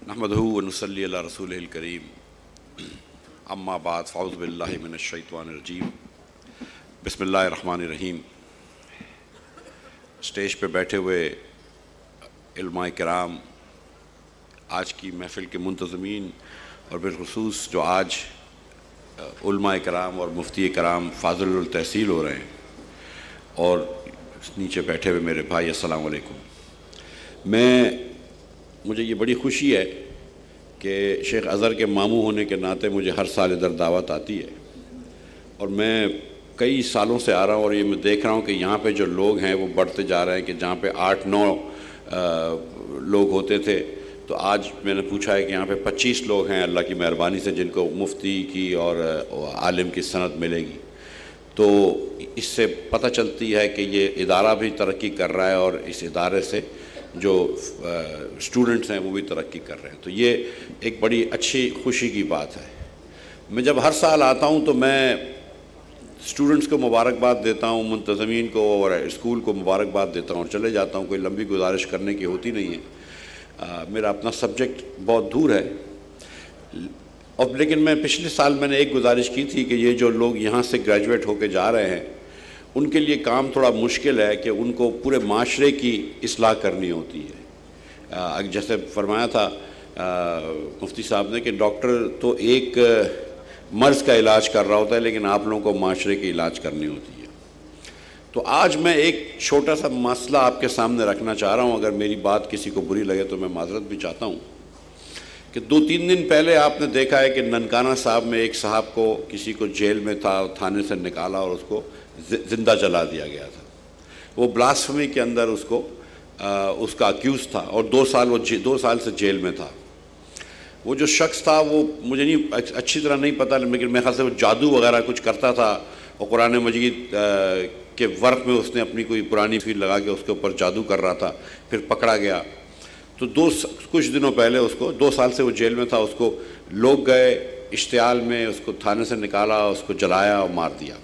نحمدہ و نصلی علی رسولہ الکریم اما بعد فاعوذ باللہ من الشیطان الرجیم بسم اللہ الرحمن الرحیم۔ اسٹیج پہ بیٹھے ہوئے علماء کرام، آج کی محفل کے منتظمین اور بالخصوص جو آج علماء کرام اور مفتی کرام فاضل التحصیل ہو رہے ہیں، اور نیچے بیٹھے ہوئے میرے بھائی، السلام علیکم۔ مجھے یہ بڑی خوشی ہے کہ شیخ اظہر کے ماموں ہونے کے ناطے مجھے ہر سال ادھر دعوت آتی ہے، اور میں کئی سالوں سے آ رہا ہوں، اور یہ میں دیکھ رہا ہوں کہ یہاں پہ جو لوگ ہیں وہ بڑھتے جا رہے ہیں، کہ جہاں پہ 8-9 لوگ ہوتے تھے تو آج میں نے پوچھا ہے کہ یہاں پہ 25 لوگ ہیں اللہ کی مہربانی سے جن کو مفتی کی اور عالم کی سند ملے گی۔ تو اس سے پتہ چلتی ہے کہ یہ ادارہ بھی ترقی کر رہا ہے، اور اس ادارے سے جو اسٹوڈنٹس ہیں وہ بھی ترقی کر رہے ہیں، تو یہ ایک بڑی اچھی خوشی کی بات ہے۔ میں جب ہر سال آتا ہوں تو میں اسٹوڈنٹس کو مبارکباد دیتا ہوں، منتظمین کو اور اسکول کو مبارکباد دیتا ہوں اور چلے جاتا ہوں، کوئی لمبی گزارش کرنے کی ہوتی نہیں ہے۔ میرا اپنا سبجیکٹ بہت دور ہے، لیکن میں پچھلے سال میں نے ایک گزارش کی تھی کہ یہ جو لوگ یہاں سے گریجویٹ ہو کے جا رہے ہیں ان کے لیے کام تھوڑا مشکل ہے کہ ان کو پورے معاشرے کی اصلاح کرنی ہوتی ہے۔ جیسے فرمایا تھا مفتی صاحب نے کہ ڈاکٹر تو ایک مرض کا علاج کر رہا ہوتا ہے، لیکن آپ لوگوں کو معاشرے کی علاج کرنی ہوتی ہے۔ تو آج میں ایک چھوٹا سا مسئلہ آپ کے سامنے رکھنا چاہ رہا ہوں، اگر میری بات کسی کو بری لگے تو میں معذرت بھی چاہتا ہوں، کہ 2-3 دن پہلے آپ نے دیکھا ہے کہ ننکانہ صاحب میں ایک صاحب کو کسی کو جیل میں تھا، تھانے سے نکالا اور اس کو زندہ جلا دیا گیا تھا۔ وہ بلاسفمی کے اندر اس کا اکیوز تھا، اور 2 سال سے جیل میں تھا۔ وہ جو شخص تھا وہ مجھے اچھی طرح نہیں پتہ، لیکن میرے خیال سے وہ جادو وغیرہ کچھ کرتا تھا، اور قرآن مجید کے ورق میں اس نے اپنی کوئی پرانی فیل لگا کے اس کے اوپر جادو کر رہا تھا، پھر پکڑا گیا۔ تو کچھ دنوں پہلے اس کو 2 سال سے وہ جیل میں تھا، اس کو لوگ گئے اشتعال میں، اس کو تھانے سے نکالا، اس کو جلایا اور مار دیا۔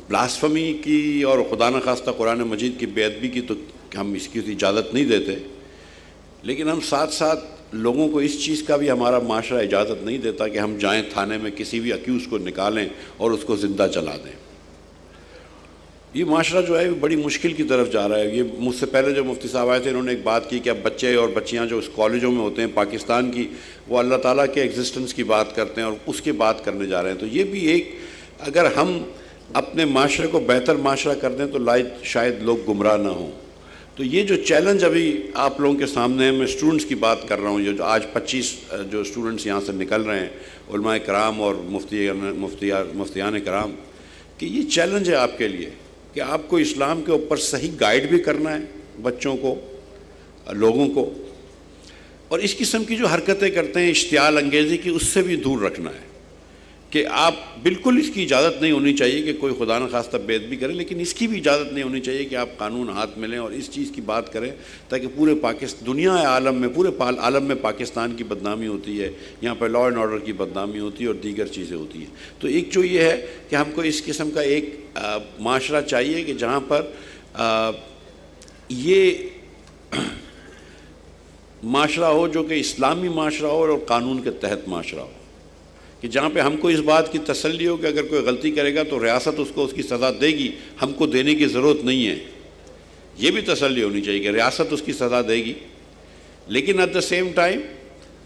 بلاسفمی کی اور خدا نخواستہ قرآن مجید کی بے ادبی کی تو ہم اس کی اجازت نہیں دیتے، لیکن ہم ساتھ ساتھ لوگوں کو اس چیز کا بھی ہمارا معاشرہ اجازت نہیں دیتا کہ ہم جائیں تھانے میں کسی بھی اکیوز کو نکالیں اور اس کو زندہ جلا دیں۔ یہ معاشرہ جو ہے بڑی مشکل کی طرف جا رہا ہے۔ یہ مجھ سے پہلے جو مفتی صاحب آئے تھے انہوں نے ایک بات کی کہ اب بچے اور بچیاں جو اس کالجوں میں ہوتے ہیں پاکستان کی، وہ اللہ تعالیٰ کے ایگزسٹنس کی بات کرتے ہیں اور اس کی بات کرنے جا رہے ہیں۔ تو یہ بھی ایک، اگر ہم اپنے معاشرے کو بہتر معاشرہ کر دیں تو شاید لوگ گمراہ نہ ہوں۔ تو یہ جو چیلنج ابھی آپ لوگوں کے سامنے ہے، میں اسٹوڈنٹس کی بات کر رہا ہوں، جو آج 25 جو اسٹوڈنٹس یہاں سے نکل رہے ہیں، علماء کرام اور مفتیان کرام، کہ یہ چیلنج ہے آپ کے لیے کہ آپ کو اسلام کے اوپر صحیح گائیڈ بھی کرنا ہے بچوں کو، لوگوں کو، اور اس قسم کی جو حرکتیں کرتے ہیں اشتعال انگیزی کی، اس سے بھی دور رکھنا ہے کہ آپ بالکل اس کی اجازت نہیں ہونی چاہیے کہ کوئی خدا نخواستہ بے ادبی کرے، لیکن اس کی بھی اجازت نہیں ہونی چاہیے کہ آپ قانون ہاتھ میں لیں اور اس چیز کی بات کریں تاکہ پورے دنیا عالم میں، پورے عالم میں پاکستان کی بدنامی ہوتی ہے، یہاں پہ لا اینڈ آرڈر کی بدنامی ہوتی ہے اور دیگر چیزیں ہوتی ہیں۔ تو ایک جو یہ ہے کہ ہم کو اس قسم کا ایک معاشرہ چاہیے کہ جہاں پر یہ معاشرہ ہو جو کہ اسلامی معاشرہ ہو اور قانون کے تحت معاشرہ ہو، کہ جہاں پہ ہم کو اس بات کی تسلی ہو کہ اگر کوئی غلطی کرے گا تو ریاست اس کو اس کی سزا دے گی، ہم کو دینے کی ضرورت نہیں ہے۔ یہ بھی تسلی ہونی چاہیے کہ ریاست اس کی سزا دے گی، لیکن ایٹ دا سیم ٹائم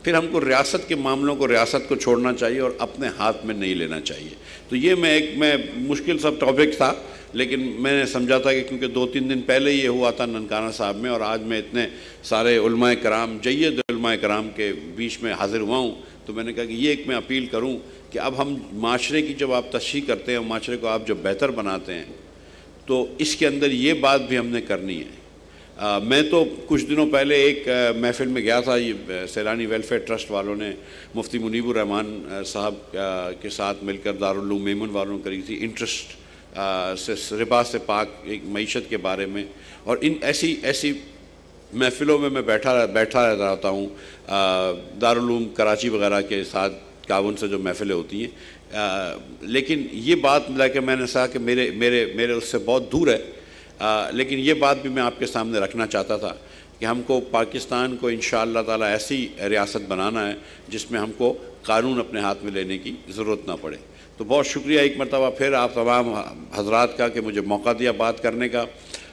پھر ہم کو ریاست کے معاملوں کو ریاست کو چھوڑنا چاہیے اور اپنے ہاتھ میں نہیں لینا چاہیے۔ تو یہ میں مشکل سا ٹاپک تھا، لیکن میں نے سمجھا تھا کہ کیونکہ 2-3 دن پہلے یہ ہوا تھا ننکانہ صاحب میں، اور آج میں اتنے سارے علماء کرام، جید علماء کرام کے بیچ میں حاضر ہوا ہوں، تو میں نے کہا کہ یہ ایک میں اپیل کروں کہ اب ہم معاشرے کی جب آپ تشریح کرتے ہیں، معاشرے کو آپ جب بہتر بناتے ہیں، تو اس کے اندر یہ بات بھی ہم نے کرنی ہے۔ میں تو کچھ دنوں پہلے ایک محفل میں گیا تھا، یہ سیلانی ویلفیئر ٹرسٹ والوں نے مفتی منیب الرحمان صاحب کے ساتھ مل کر دارالعلوم میمن والوں نے کری تھی، انٹرسٹ سے ربا سے پاک ایک معیشت کے بارے میں، اور ان ایسی محفلوں میں بیٹھا رہتا ہوں، دارالعلوم کراچی وغیرہ کے ساتھ تعاون سے جو محفلیں ہوتی ہیں، لیکن یہ بات کہ میں نے کہا کہ میرے اس سے بہت دور ہے، لیکن یہ بات بھی میں آپ کے سامنے رکھنا چاہتا تھا کہ ہم کو پاکستان کو انشاءاللہ تعالی ایسی ریاست بنانا ہے جس میں ہم کو قانون اپنے ہاتھ میں لینے کی ضرورت نہ پڑے۔ تو بہت شکریہ ایک مرتبہ پھر آپ تمام حضرات کا کہ مجھے موقع دیا بات کرنے کا،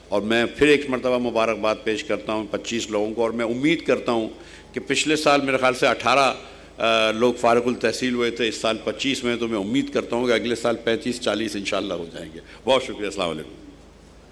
اور میں پھر ایک مرتبہ مبارکباد پیش کرتا ہوں 25 لوگوں کو، اور میں امید کرتا ہوں کہ پچھلے سال میرے خیال سے 18 لوگ فارغ التحصیل ہوئے تھے، اس سال 25 میں، تو میں امید کرتا ہوں کہ اگلے سال 35-40 انشاءاللہ ہو جائیں گے۔ بہت شکریہ، السلام علیکم۔